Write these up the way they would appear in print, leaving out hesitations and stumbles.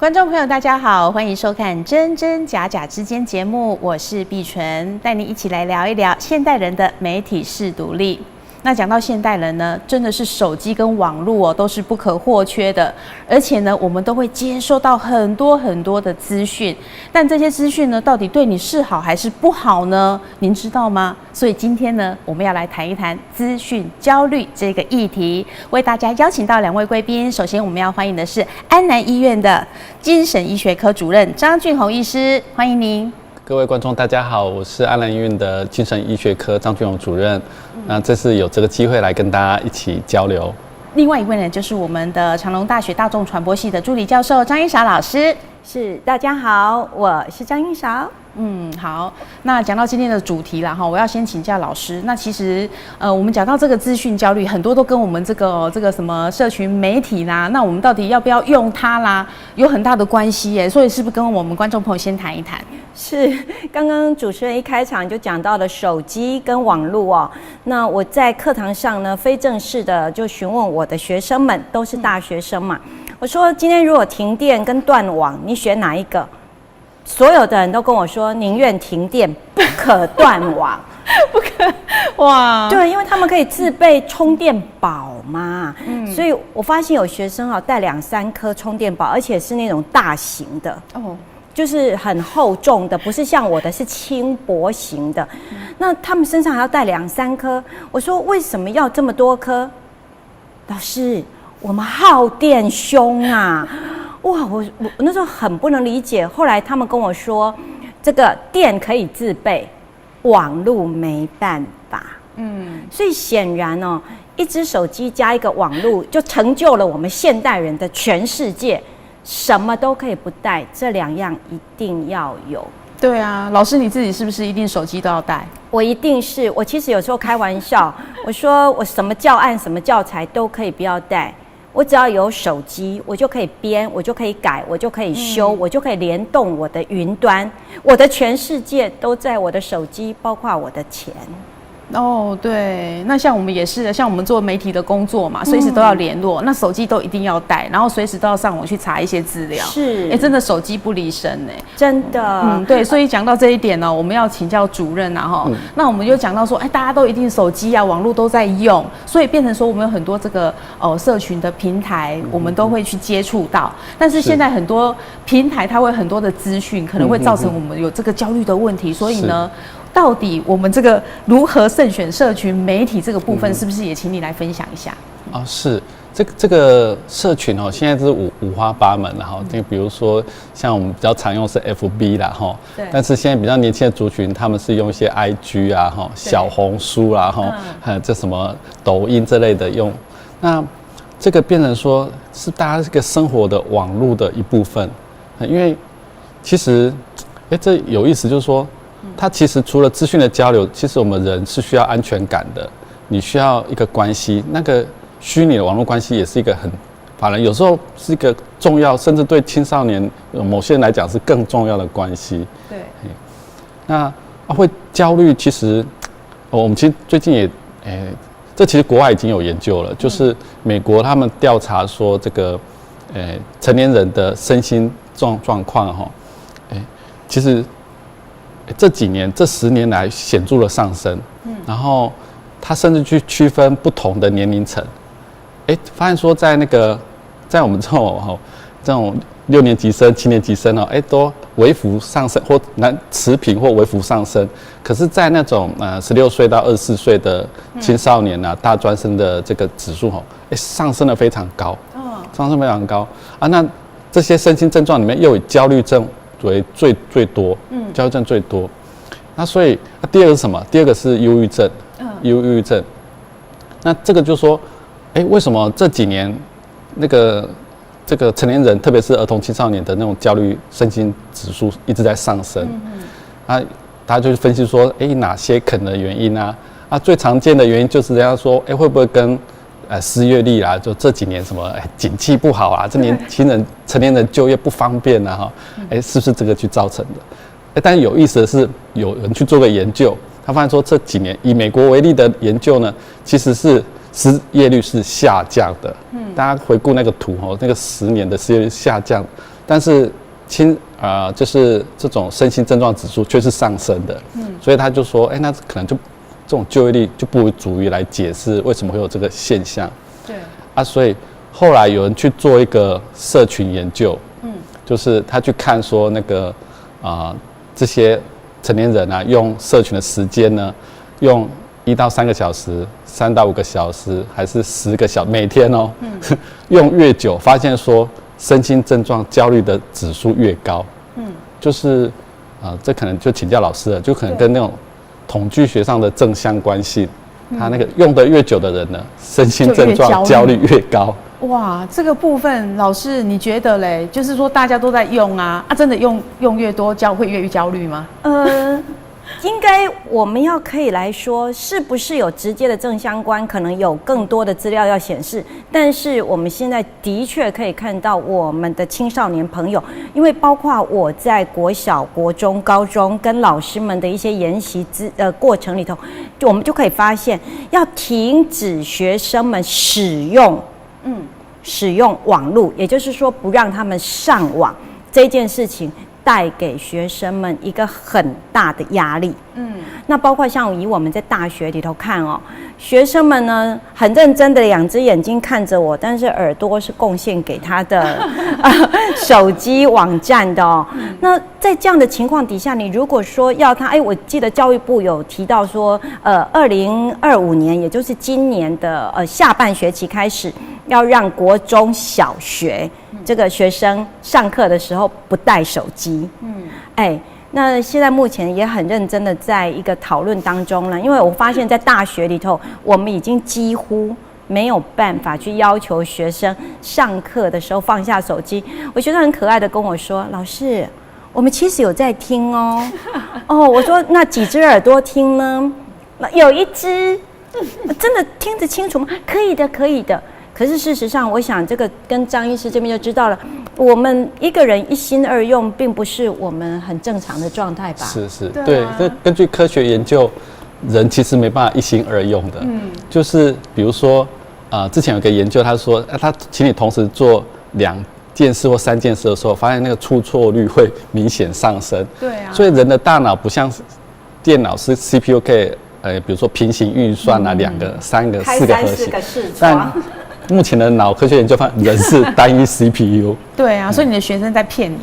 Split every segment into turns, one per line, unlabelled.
观众朋友大家好，欢迎收看《真真假假之间》节目，我是碧纯，带你一起来聊一聊现代人的媒体识读力。那讲到现代人呢，真的是手机跟网络都是不可或缺的，而且呢，我们都会接收到很多的资讯，但这些资讯呢，到底对你是好还是不好呢？您知道吗？所以今天呢，我们要来谈一谈资讯焦虑这个议题，为大家邀请到2位贵宾。首先，我们要欢迎的是安南医院的精神医学科主任张俊宏医师，欢迎您。
各位观众，大家好，我是安南医院的精神医学科张俊宏主任。那这次有这个机会来跟大家一起交流。
另外一位呢，就是我们的长隆大学大众传播系的助理教授张英韶老师。
是，大家好，我是张英韶。
好，那讲到今天的主题啦哈，我要先请教老师。那其实我们讲到这个资讯焦虑，很多都跟我们这个什么社群媒体啦，那我们到底要不要用它啦，有很大的关系耶。所以是不是跟我们观众朋友先谈一谈？
是，刚刚主持人一开场就讲到了手机跟网络哦。那我在课堂上呢，非正式的就询问我的学生们，都是大学生嘛。我说今天如果停电跟断网，你选哪一个？所有的人都跟我说，宁愿停电不可断网。
不可哇！
对，因为他们可以自备充电宝嘛。所以我发现有学生带2-3颗充电宝，而且是那种大型的哦。就是很厚重的，不是像我的是轻薄型的。那他们身上还要带2-3颗。我说为什么要这么多颗？老师，我们耗电凶啊！哇，我那时候很不能理解。后来他们跟我说，这个电可以自备，网路没办法。所以显然哦，一只手机加一个网路，就成就了我们现代人的全世界。什么都可以不带，这2样一定要有。
对啊，老师你自己是不是一定手机都要带？
我一定是，我其实有时候开玩笑，我说我什么教案、什么教材都可以不要带，我只要有手机，我就可以编，我就可以改，我就可以修，我就可以联动我的云端，我的全世界都在我的手机，包括我的钱。
哦，对，那像我们也是的，像我们做媒体的工作嘛，随时都要联络，那手机都一定要带，然后随时都要上网去查一些资料。
是，
真的手机不离身
真的。
对，所以讲到这一点呢，我们要请教主任啊哈。那我们就讲到说，大家都一定手机啊，网络都在用，所以变成说我们有很多这个社群的平台，我们都会去接触到。但是现在很多平台它会很多的资讯，可能会造成我们有这个焦虑的问题，所以呢。到底我们这个如何慎选社群媒体这个部分，是不是也请你来分享一下？
是这个社群现在是五花八门啦哈。比如说像我们比较常用是 FB 啦哈，但是现在比较年轻的族群，他们是用一些 IG 啊哈、小红书啦哈，还有这什么抖音之类的用。那这个变成说是大家这个生活的网络的一部分，因为其实这有意思，就是说。它其实除了资讯的交流，其实我们人是需要安全感的。你需要一个关系，那个虚拟的网络关系也是一个反而有时候是一个重要，甚至对青少年某些人来讲是更重要的关系。
对。
那会焦虑，其实我们其实最近也这其实国外已经有研究了，就是美国他们调查说这个成年人的身心状况哈，其实。这10年来显著的上升，然后他甚至去区分不同的年龄层，发现说在我们这种6年级生、7年级生都微幅上升或持平或微幅上升，可是，在那种16岁到24岁的青少年啊、大专生的这个指数上升的非常高，上升非常高啊。那这些身心症状里面又以焦虑症为最多，焦虑症最多。那所以第二个是什么？第二个是忧郁症，忧郁症。那这个就说，为什么这几年这个成年人，特别是儿童青少年的那种焦虑身心指数一直在上升？大家就分析说，哪些可能的原因啊？最常见的原因就是人家说，会不会跟失业率啦，就这几年什么景气不好啊，这年轻人、成年人就业不方便啊，哈，是不是这个去造成的？但是有意思的是，有人去做个研究，他发现说这几年以美国为例的研究呢，其实是失业率是下降的。大家回顾那个图那个10年的失业率下降，但是就是这种身心症状指数却是上升的，所以他就说，那可能就这种就业率就不足以来解释为什么会有这个现象。
对
啊，所以后来有人去做一个社群研究，就是他去看说那个这些成年人啊，用社群的时间呢，用1到3个小时、3到5个小时，还是10个小时每天哦，用越久，发现说身心症状焦虑的指数越高。就是这可能就请教老师了，就可能跟那种统计学上的正相关性，他那个用得越久的人呢，身心症状焦虑越高。
哇，这个部分老师你觉得嘞？就是说大家都在用啊，真的用越多会越焦虑吗？
应该我们可以来说，是不是有直接的正相关？可能有更多的资料要显示，但是我们现在的确可以看到我们的青少年朋友，因为包括我在国小、国中、高中跟老师们的一些研习过程里头，我们就可以发现，要停止学生们使用网络，也就是说不让他们上网这件事情，带给学生们一个很大的压力。那包括像以我们在大学里头看哦，学生们呢很认真的2只眼睛看着我，但是耳朵是贡献给他的手机网站的哦。那在这样的情况底下，你如果说要他，我记得教育部有提到说，2025年，也就是今年的下半学期开始，要让国中小学这个学生上课的时候不带手机。那现在目前也很认真的在一个讨论当中了，因为我发现在大学里头，我们已经几乎没有办法去要求学生上课的时候放下手机。我学生很可爱的跟我说：“老师，我们其实有在听哦。”我说那几只耳朵听呢？有1只，真的听得清楚吗？可以的，可以的。可是事实上，我想这个跟张医师这边就知道了，我们一个人一心二用，并不是我们很正常的状态吧？
是，对。根据科学研究，人其实没办法一心二用的。就是比如说，之前有个研究，他说，他请你同时做2件事或3件事的时候，发现那个出错率会明显上升。
对啊。
所以人的大脑不像电脑是 CPU 可以，比如说平行运算啊，2个、3个、4个核心，但目前的脑科学研究发现，人是单一 CPU。
对啊，所以你的学生在骗你。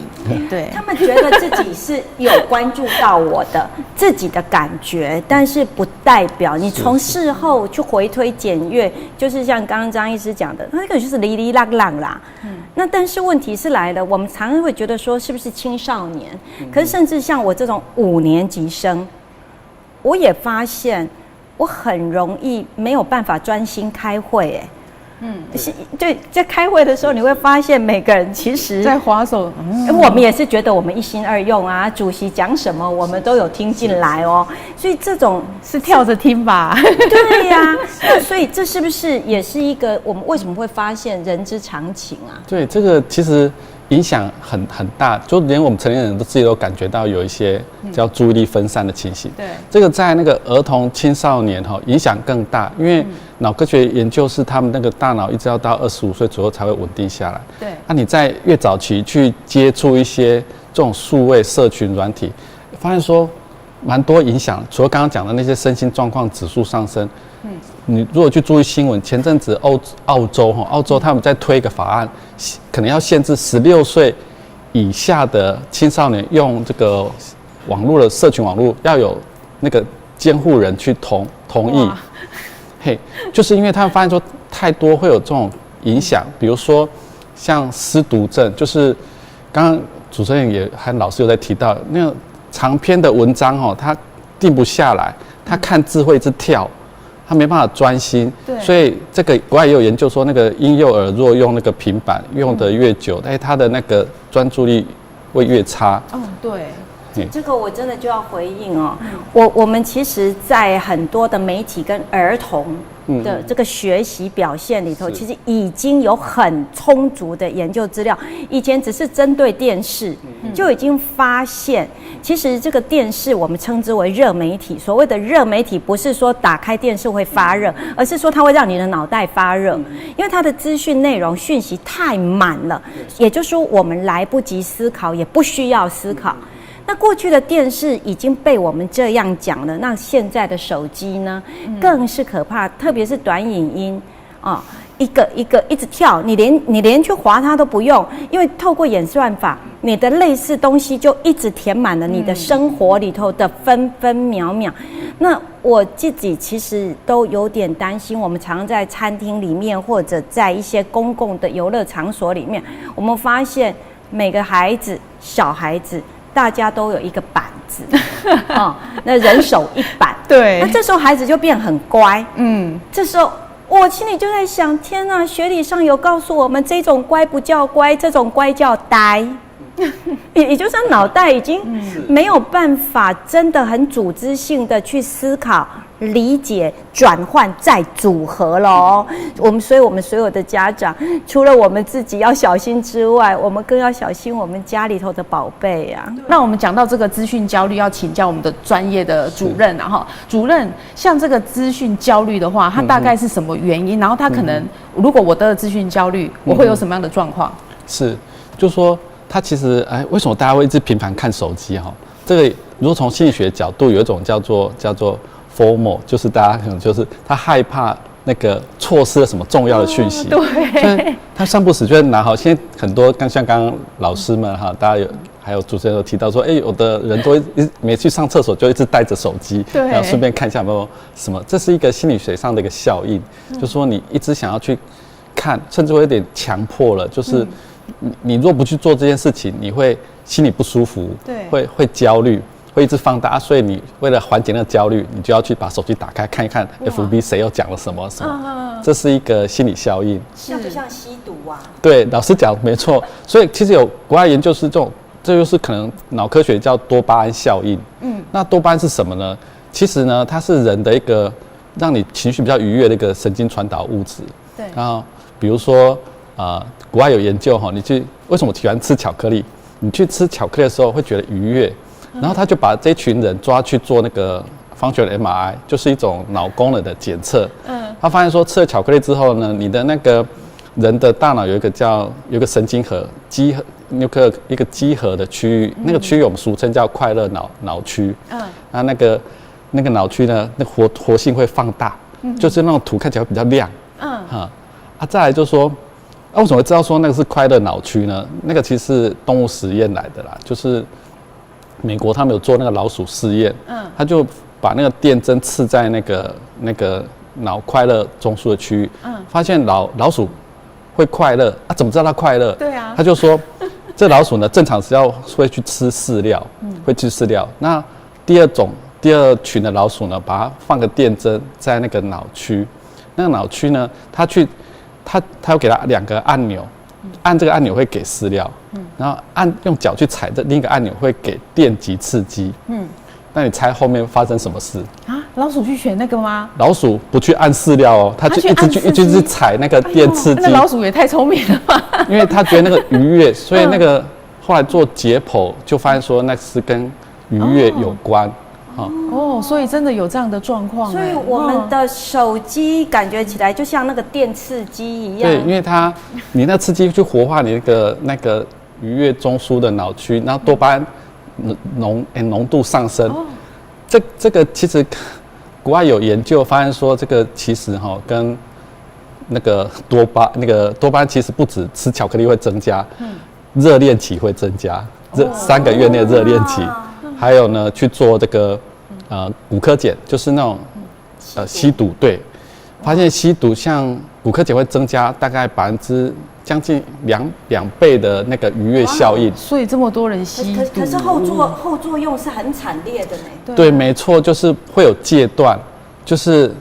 对，
他们觉得自己是有关注到我的自己的感觉，但是不代表你从事后去回推检阅，就是像刚刚张医师讲的，那个就是哩哩浪浪啦。那但是问题是来了，我们常常会觉得说，是不是青少年？可是甚至像我这种5年级生，我也发现我很容易没有办法专心开会。对，在开会的时候，你会发现每个人其实
在滑手。
我们也是觉得我们一心二用啊，主席讲什么我们都有听进来哦，所以这种
是跳着听吧？
对呀，那所以这是不是也是一个我们为什么会发现人之常情啊？
对，这个其实影响很大，就连我们成年人都自己都感觉到有一些叫注意力分散的情形。
对，
这个在那个儿童青少年影响更大，因为脑科学研究是他们那个大脑一直要到25岁左右才会稳定下来。
对，
那你在越早期去接触一些这种数位社群软体，发现说蛮多影响，除了刚刚讲的那些身心状况指数上升。你如果去注意新闻，前阵子澳洲他们在推一个法案，可能要限制16岁以下的青少年用这个网络的社群网络要有那个监护人去同意。就是因为他们发现说太多会有这种影响，比如说像失读症，就是刚刚主持人也和老师有在提到，那个长篇的文章他定不下来，他看字会一直跳。他没办法专心，所以这个国外也有研究说，那个婴幼儿若用那个平板用得越久，他的那个专注力会越差。
对，
这个我真的就要回应哦。我们其实，在很多的媒体跟儿童的这个学习表现里头，其实已经有很充足的研究资料。以前只是针对电视，就已经发现，其实这个电视我们称之为热媒体。所谓的热媒体，不是说打开电视会发热，而是说它会让你的脑袋发热，因为它的资讯内容讯息太满了，也就是说我们来不及思考，也不需要思考。那过去的电视已经被我们这样讲了，那现在的手机呢，更是可怕，特别是短影音啊，一个一个一直跳，你连去滑它都不用，因为透过演算法，你的类似东西就一直填满了你的生活里头的分分秒秒。那我自己其实都有点担心，我们常在餐厅里面或者在一些公共的游乐场所里面，我们发现每个小孩子。大家都有一个板子，那人手一板，
对，
那这时候孩子就变很乖，这时候我心里就在想，天哪，学理上有告诉我们，这种乖不叫乖，这种乖叫呆，也就是他脑袋已经没有办法真的很组织性的去思考、理解、转换再组合了哦。所以我们所有的家长，除了我们自己要小心之外，我们更要小心我们家里头的宝贝啊。
那我们讲到这个资讯焦虑，要请教我们的专业的主任，然后主任，像这个资讯焦虑的话，它大概是什么原因？然后它可能，如果我得了资讯焦虑，我会有什么样的状况？
是，就是说。他其实，为什么大家会一直频繁看手机哈？这个如果从心理学角度，有一种叫做 FOMO， 就是大家可能就是他害怕那个错失了什么重要的讯息，
对，
所以他三不死就会拿好。现在很多像刚刚老师们哈，大家还有主持人有提到说，有的人都每次去上厕所就一直带着手机，然后顺便看一下有没有什么，这是一个心理学上的一个效应，就是说你一直想要去看，甚至会有点强迫了，就是。你若不去做这件事情，你会心里不舒服，对，会焦虑，会一直放大，所以你为了缓解那个焦虑，你就要去把手机打开看一看 FB 谁又讲了什么，这是一个心理效应。
像不像吸毒啊？
对，老师讲没错。所以其实有国外研究是这就是可能脑科学叫多巴胺效应。那多巴胺是什么呢？其实呢，它是人的一个让你情绪比较愉悦的一个神经传导物质。对，然后比如说。国外有研究哈，为什么喜欢吃巧克力？你去吃巧克力的时候会觉得愉悦，然后他就把这群人抓去做那个 functional MRI， 就是一种脑功能的检测。他发现说吃了巧克力之后呢，你的那个人的大脑有一个神经核一个基核的区域，那个区域我们俗称叫快乐脑区。那个脑区呢，那活性会放大，就是那种图看起来会比较亮。再来就是说。为什么会知道说那个是快乐脑区呢？那个其实是动物实验来的啦，就是美国他们有做那个老鼠试验，他就把那个电针刺在那个脑快乐中枢的区域，发现老鼠会快乐啊？怎么知道它快乐？对啊，他就说这老鼠呢正常是会去吃饲料，会吃饲料。那第二群的老鼠呢，把它放个电针在那个脑区，那个脑区呢，他要给他2个按钮，按这个按钮会给饲料，然后用脚去踩这另一个按钮会给电极刺激。那你猜后面发生什么事啊？
老鼠去选那个吗？
老鼠不去按饲料哦，它就一直去踩那个电刺激。
那老鼠也太聪明了吧？
因为他觉得那个愉悦，所以那个后来做解剖就发现说那是跟愉悦有关。
所以真的有这样的状况。
所以我们的手机感觉起来就像那个电刺激一样。
对，因为你那刺激去活化你那个愉悦中枢的脑区，然后多巴胺浓度上升。这个其实国外有研究发现说，这个其实跟那个多巴胺其实不止吃巧克力会增加，热恋期会增加，3个月内的热恋期。还有呢，去做这个骨科检，就是那种吸毒，对，发现吸毒像骨科检会增加大概将近两倍的那个愉悦效应。
所以这么多人吸毒，
可是后作用是很惨烈的呢。
对，没错，就是会有戒断，就是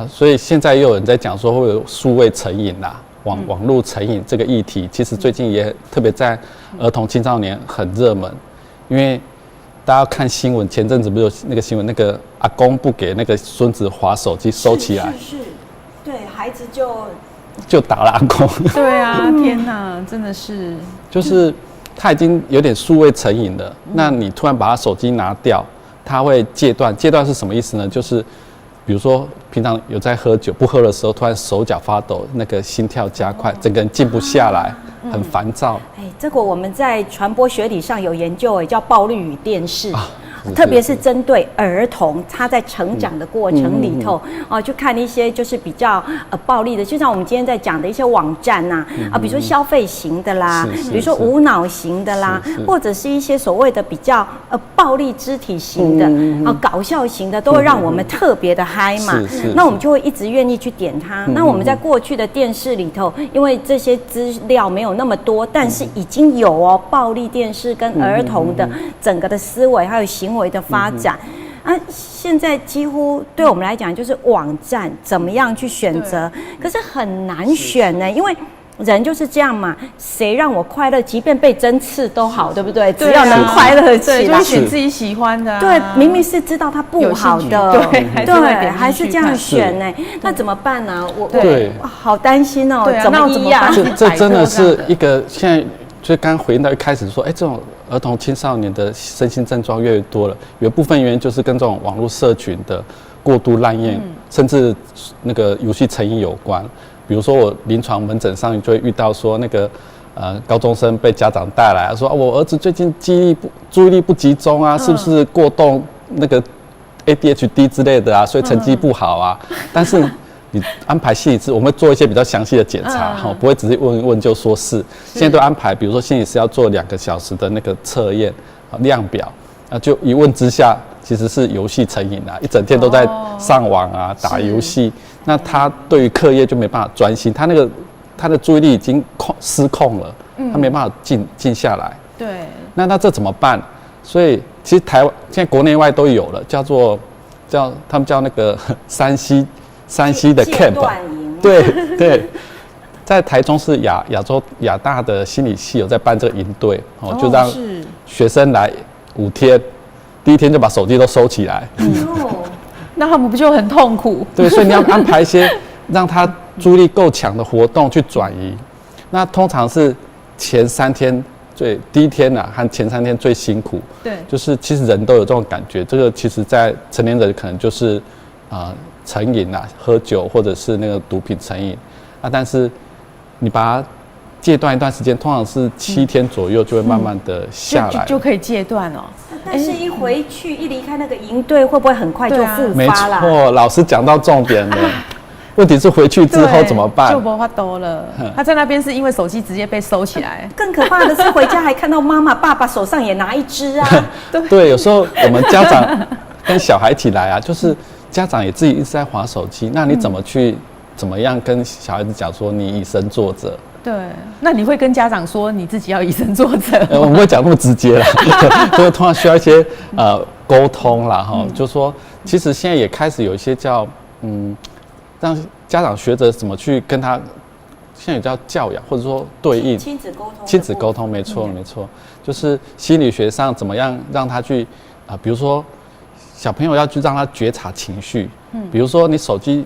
所以现在又有人在讲说会有数位成瘾啦，网络成瘾这个议题，其实最近也特别在儿童青少年很热门，因为大家看新闻，前阵子不是有那个新闻，那个阿公不给那个孙子滑手机收起来，
是，对孩子
就打了阿公。
对啊，天哪，真的是，
就是他已经有点数位成瘾了，那你突然把他手机拿掉，他会戒断。戒断是什么意思呢？就是比如说平常有在喝酒，不喝的时候突然手脚发抖，那个心跳加快，整个人静不下来，很烦躁。
这个我们在传播学理上有研究，叫暴力与电视。
是
特别是针对儿童，他在成长的过程里头，去看一些就是比较暴力的，就像我们今天在讲的一些网站呐，比如说消费型的啦，比如说无脑型的啦，或者是一些所谓的比较暴力肢体型的，搞笑型的，都会让我们特别的嗨嘛。那我们就会一直愿意去点它。那我们在过去的电视里头，因为这些资料没有那么多，但是已经有暴力电视跟儿童的整个的思维还有行为的发展。现在几乎对我们来讲就是网站怎么样去选择，可是很难选呢，因为人就是这样嘛，谁让我快乐，即便被针刺都好，对不对？只要能快乐起来，
就选自己喜欢的。
对，明明是知道它不好的，对，还是这样选呢？那怎么办呢？我好担心哦，怎么医呀？
这真的是一个现在。所以刚刚回应到一开始说，这种儿童青少年的身心症状越来越多了，有一部分原因就是跟这种网络社群的过度滥用，甚至那个游戏成瘾有关。比如说我临床门诊上就会遇到说，那个高中生被家长带来说，我儿子最近注意力不集中啊，是不是过动那个 ADHD 之类的啊，所以成绩不好啊。但是你安排心理师，我们会做一些比较详细的检查，不会只是问一问就说是。现在都安排，比如说心理师要做2个小时的那个测验量表，就一问之下，其实是游戏成瘾啊，一整天都在上网啊，打游戏。那他对于课业就没办法专心，他的注意力已经失控了，他没办法静下来。
对，
那这怎么办？所以其实台湾现在国内外都有了，他们叫那个山西的 camp， 对，在台中是亚大的心理系有在办这个营队，就让学生来5天，第1天就把手机都收起来。
那他们不就很痛苦？
对，所以你要安排一些让他注意力够强的活动去转移。那通常是前3天第1天和前3天最辛苦。对，就是其实人都有这种感觉，这个其实在成年人可能就是成瘾喝酒或者是那个毒品成瘾但是你把它戒断一段时间，通常是7天左右就会慢慢的下来，
就可以戒断哦。
但是一回去一离开那个营队，会不会很快就复发了？
没错，老师讲到重点了。问题是回去之后怎么办？
就没法多了。他在那边是因为手机直接被收起来。
更可怕的是回家还看到妈妈、爸爸手上也拿一支啊。
对，有时候我们家长跟小孩一起来就是家长也自己一直在滑手机，那你怎么样跟小孩子讲说你以身作则？
对，那你会跟家长说你自己要以身作则？
我们不会讲那么直接啦，所以通常需要一些沟通啦就是说其实现在也开始有一些叫让家长学着怎么去跟他，现在也叫教养或者说对应
亲子沟通，
没错，就是心理学上怎么样让他去比如说小朋友要去让他觉察情绪，比如说你手机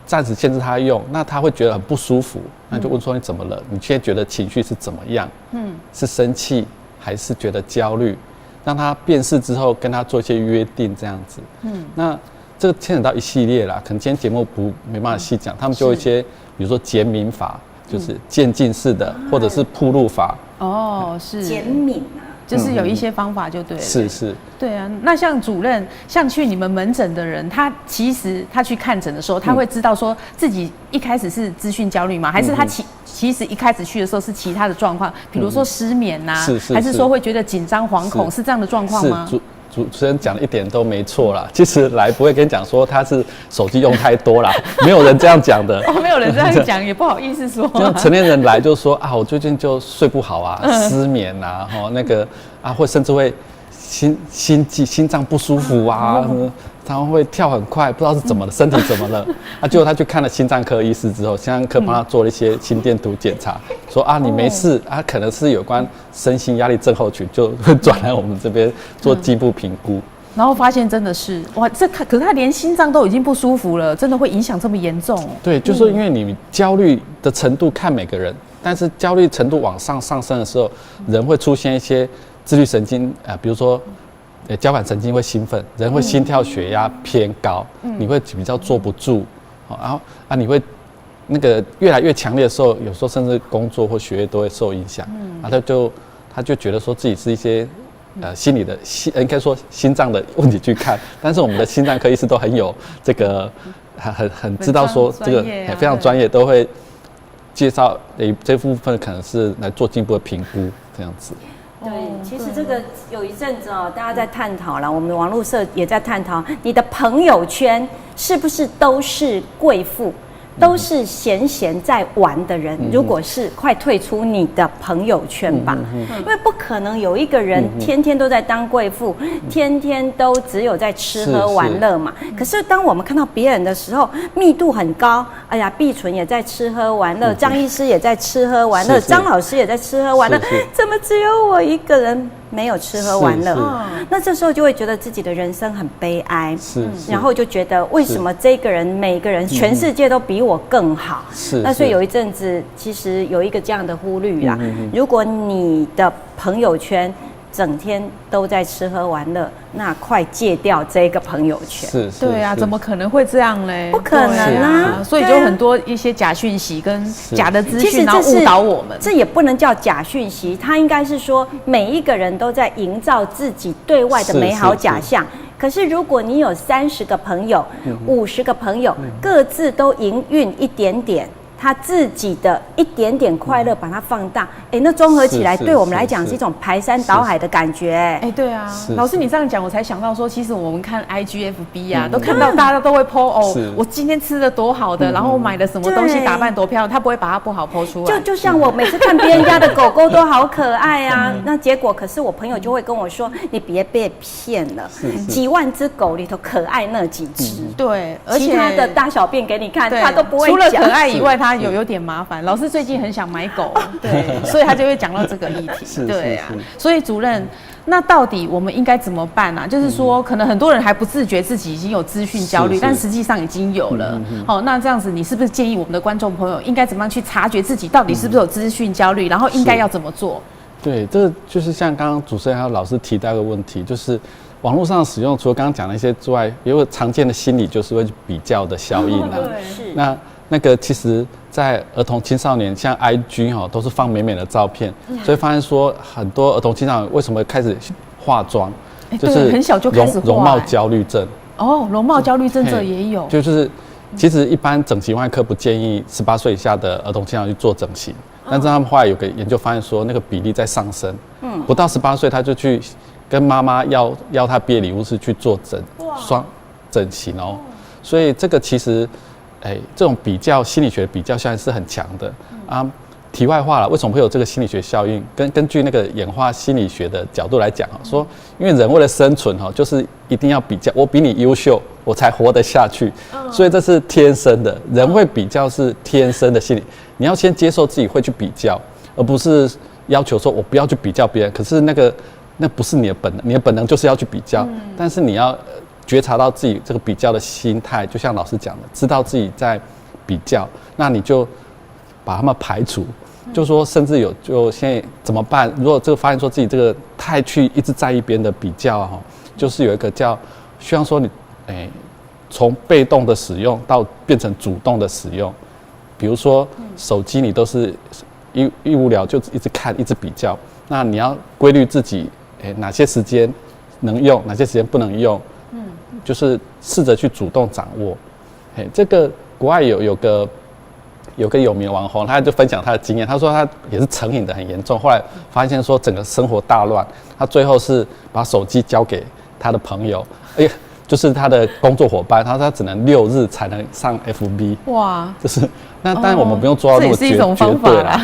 暂时限制他用，那他会觉得很不舒服，那就问说你怎么了？你现在觉得情绪是怎么样？是生气还是觉得焦虑？让他辨识之后，跟他做一些约定，这样子。那这个牵扯到一系列啦，可能今天节目没办法细讲，他们就有一些，比如说减敏法，就是渐进式的，或者是铺路法。
是
减敏
就是有一些方法就对了。
是。
对啊，那像主任，像去你们门诊的人，他其实他去看诊的时候，他会知道说自己一开始是资讯焦虑吗？还是他其实一开始去的时候是其他的状况，比如说失眠还是说会觉得紧张惶恐，是这样的状况吗？
主持人讲的一点都没错啦，其实来不会跟你讲说他是手机用太多啦，没有人这样讲的。
没有人这样讲，也不好意思说。
就成年人来就说我最近就睡不好失眠那个或甚至会心脏不舒服啊，他会跳很快，不知道是怎么了，身体怎么了？结果他去看了心脏科医师之后，心脏科帮他做了一些心电图检查，说你没事可能是有关身心压力症候群，就会转来我们这边做进一步评估。
然后发现真的是哇，可是他连心脏都已经不舒服了，真的会影响这么严重？
对，就是因为你焦虑的程度看每个人，但是焦虑程度往上升的时候，人会出现一些自律神经比如说。交感神经会兴奋，人会心跳血压偏高，你会比较坐不住，然后你会那个越来越强烈的时候，有时候甚至工作或学业都会受影响，他就觉得说自己是一些心理的应该说心脏的问题去看，但是我们的心脏科医师都很有这个很知道说这个非常专业，都会介绍这部分可能是来做进一步的评估这样子。
对，其实这个有一阵子大家在探讨了，我们网络社也在探讨，你的朋友圈是不是都是贵妇，都是闲在玩的人？如果是，快退出你的朋友圈吧，因为不可能有一个人天天都在当贵妇，天天都只有在吃喝玩乐嘛。可是当我们看到别人的时候，密度很高，哎呀，碧纯也在吃喝玩乐，张医师也在吃喝玩乐，张老师也在吃喝玩乐，怎么只有我一个人没有吃喝玩乐？那这时候就会觉得自己的人生很悲哀，然后就觉得为什么这个人每个人全世界都比我更好？那所以有一阵子其实有一个这样的呼吁啦，如果你的朋友圈整天都在吃喝玩乐，那快戒掉这个朋友圈。
对啊，怎么可能会这样嘞？
不可能啊！
所以就很多一些假讯息跟假的资讯，然后误导我们。
这也不能叫假讯息，它应该是说每一个人都在营造自己对外的美好假象。可是如果你有30个朋友、50个朋友，各自都营运一点点。他自己的一点点快乐把它放大，那综合起来对我们来讲是一种排山倒海的感觉。
对啊，老师你这样讲，我才想到说，其实我们看 IGFB 啊，都看到大家都会 po 我今天吃的多好的，然后我买的什么东西，打扮多漂亮，他不会把它不好 po 出来。
就像我每次看别人家的狗狗都好可爱啊，那结果可是我朋友就会跟我说，你别被骗了，几万只狗里头可爱那几只，
对，而且
其他的大小便给你看，他都不会讲。
除了可爱以外，他有点麻烦。老师最近很想买狗，对，所以他就会讲到这个议题。对啊，所以主任，那到底我们应该怎么办啊？就是说，可能很多人还不自觉自己已经有资讯焦虑，但实际上已经有了。那这样子，你是不是建议我们的观众朋友应该怎么样去察觉自己到底是不是有资讯焦虑，然后应该要怎么做？
对，这就是像刚刚主持人还有老师提到的问题，就是网络上使用，除了刚刚讲的一些之外，也有常见的心理就是会去比较的效应啊。
对，
那个其实，在儿童青少年，像 IG 都是放美美的照片，所以发现说很多儿童青少年为什么开始化妆，
就是很小就开始
容貌焦虑症。
容貌焦虑症这也有。
就是其实一般整形外科不建议18岁以下的儿童青少年去做整形，但是他们后来有个研究发现说，那个比例在上升。不到18岁他就去跟妈妈要他毕业礼物是去做整形哦，所以这个其实。这种比较心理学的比较效应是很强的啊。题外话了，为什么会有这个心理学效应？根据那个演化心理学的角度来讲，说因为人为了生存就是一定要比较，我比你优秀，我才活得下去，所以这是天生的，人会比较是天生的心理。你要先接受自己会去比较，而不是要求说我不要去比较别人。可是那不是你的本能，你的本能就是要去比较，但是你要。觉察到自己这个比较的心态，就像老师讲的，知道自己在比较，那你就把他们排除。就说甚至就现在怎么办？如果这个发现说自己这个太去一直在意别人的比较就是有一个叫希望说你从被动的使用到变成主动的使用。比如说手机你都是一无聊就一直看一直比较，那你要规律自己哪些时间能用，哪些时间不能用。就是试着去主动掌握，这个国外有个有名的网红，他就分享他的经验。他说他也是成瘾的很严重，后来发现说整个生活大乱，他最后是把手机交给他的朋友，就是他的工作伙伴，他只能6日才能上 FB。哇，就是那当然我们不用做到那么绝对啦。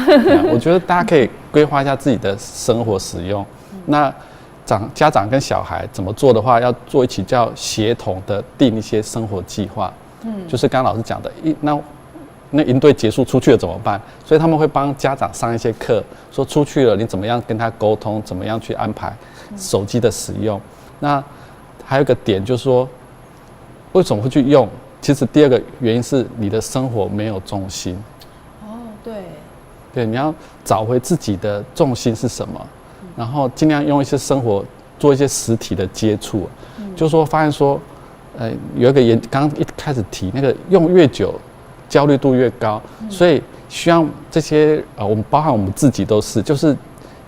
我觉得大家可以规划一下自己的生活使用。那家长跟小孩怎么做的话，要做一起叫协同的定一些生活计划。就是刚刚老师讲的，那营队结束出去了怎么办？所以他们会帮家长上一些课，说出去了你怎么样跟他沟通，怎么样去安排手机的使用。那还有一个点就是说，为什么会去用？其实第二个原因是你的生活没有重心。对，你要找回自己的重心是什么，然后尽量用一些生活做一些实体的接触。就是说发现说，有一个刚刚一开始提那个用越久，焦虑度越高，所以需要这些我们包含我们自己都是，就是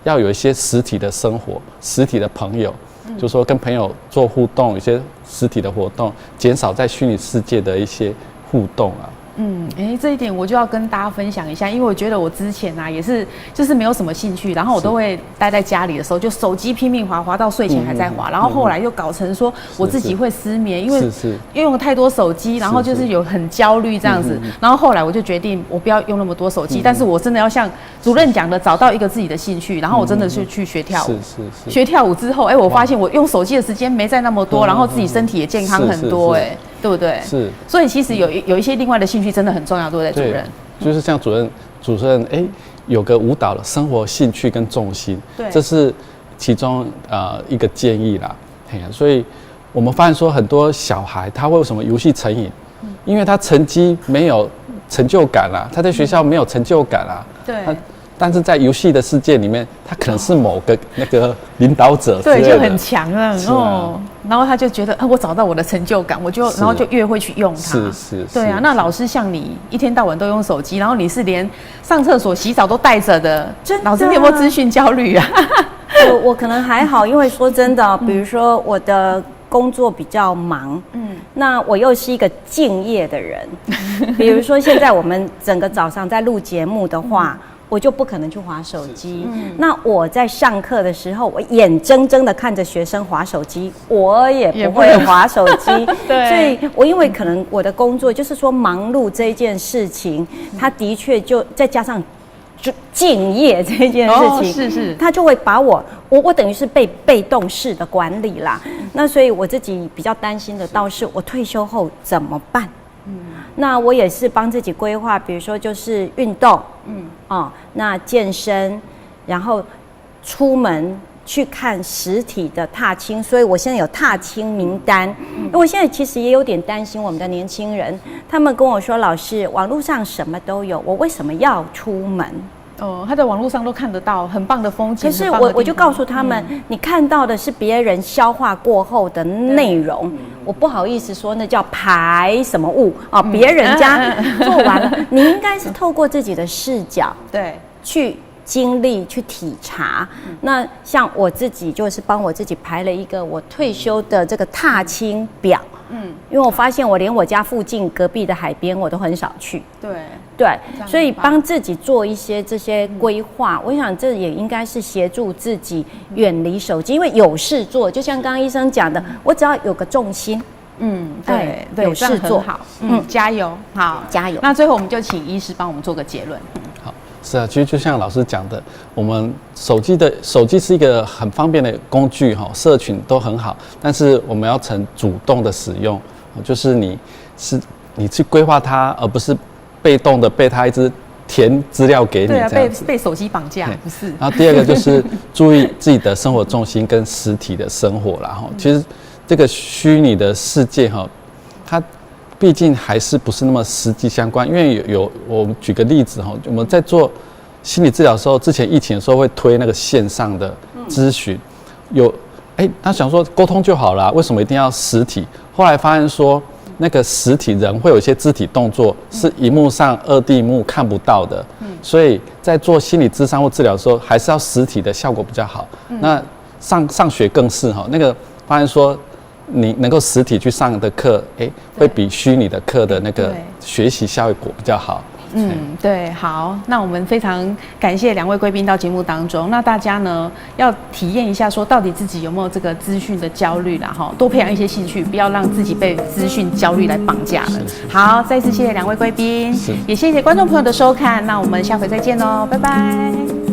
要有一些实体的生活，实体的朋友，就是说跟朋友做互动，有些实体的活动，减少在虚拟世界的一些互动啊。
这一点我就要跟大家分享一下，因为我觉得我之前也是就是没有什么兴趣，然后我都会待在家里的时候，就手机拼命滑到睡前还在滑，然后后来又搞成说我自己会失眠，因为用了太多手机，然后就是有很焦虑这样子，然后后来我就决定我不要用那么多手机，但是我真的要像主任讲的，找到一个自己的兴趣，然后我真的是去学跳舞，学跳舞之后，我发现我用手机的时间没再那么多，然后自己身体也健康很多，对不对？是，所以其实有一些另外的兴趣真的很重要，对不对，主任？
就是像主持人，有个舞蹈的生活兴趣跟重心，这是其中一个建议啦。所以我们发现说，很多小孩他为什么游戏成瘾？因为他成绩没有成就感啦，他在学校没有成就感啦。对。但是在游戏的世界里面，他可能是某个那个领导者之类的，
对，就很强了然后他就觉得我找到我的成就感，然后就越会去用它。对啊。那老师像你一天到晚都用手机，然后你是连上厕所、洗澡都带着的，老师你有没有资讯焦虑啊？
我可能还好，因为说真的，比如说我的工作比较忙，那我又是一个敬业的人，比如说现在我们整个早上在录节目的话。我就不可能去滑手机。那我在上课的时候，我眼睁睁的看着学生滑手机，我也不会滑手机。对，所以我因为可能我的工作就是说忙碌这一件事情，它的确就再加上就敬业这件事情，他就会把我等于是被动式的管理啦。那所以我自己比较担心的倒是我退休后怎么办？那我也是帮自己规划，比如说就是运动，那健身，然后出门去看实体的踏青，所以我现在有踏青名单。我现在其实也有点担心我们的年轻人，他们跟我说，老师，网络上什么都有，我为什么要出门？
他在网络上都看得到很棒的风景。
可是我就告诉他们，你看到的是别人消化过后的内容，我不好意思说那叫排什么物别人家做完了，你应该是透过自己的视角，对，去经历去体察。那像我自己就是帮我自己排了一个我退休的这个踏青表。因为我发现我连我家附近隔壁的海边我都很少去。对，所以帮自己做一些这些规划，我想这也应该是协助自己远离手机，因为有事做，就像刚刚医生讲的，我只要有个重心。
对，
有事做，
好，加油，好，
加油。
那最后我们就请医师帮我们做个结论。
好。是啊，其实就像老师讲的，我们手机是一个很方便的工具社群都很好，但是我们要成主动的使用，就是你去规划它，而不是被动的被它一直填资料给你。对啊，
被手机绑架，不是。
然后第二个就是注意自己的生活重心跟实体的生活啦。其实这个虚拟的世界它毕竟还是不是那么实际相关，因为我们举个例子我们在做心理治疗的时候，之前疫情的时候会推那个线上的咨询，他想说沟通就好了，为什么一定要实体？后来发现说那个实体人会有一些肢体动作是萤幕上2D 幕看不到的，所以在做心理咨商或治疗的时候，还是要实体的效果比较好。那上学更是那个发现说。你能够实体去上的课，会比虚拟的课的那个学习效果比较好。
对，好，那我们非常感谢2位贵宾到节目当中。那大家呢要体验一下，说到底自己有没有这个资讯的焦虑啦，多培养一些兴趣，不要让自己被资讯焦虑来绑架了。好，再次谢谢2位贵宾，也谢谢观众朋友的收看。那我们下回再见喽，拜拜。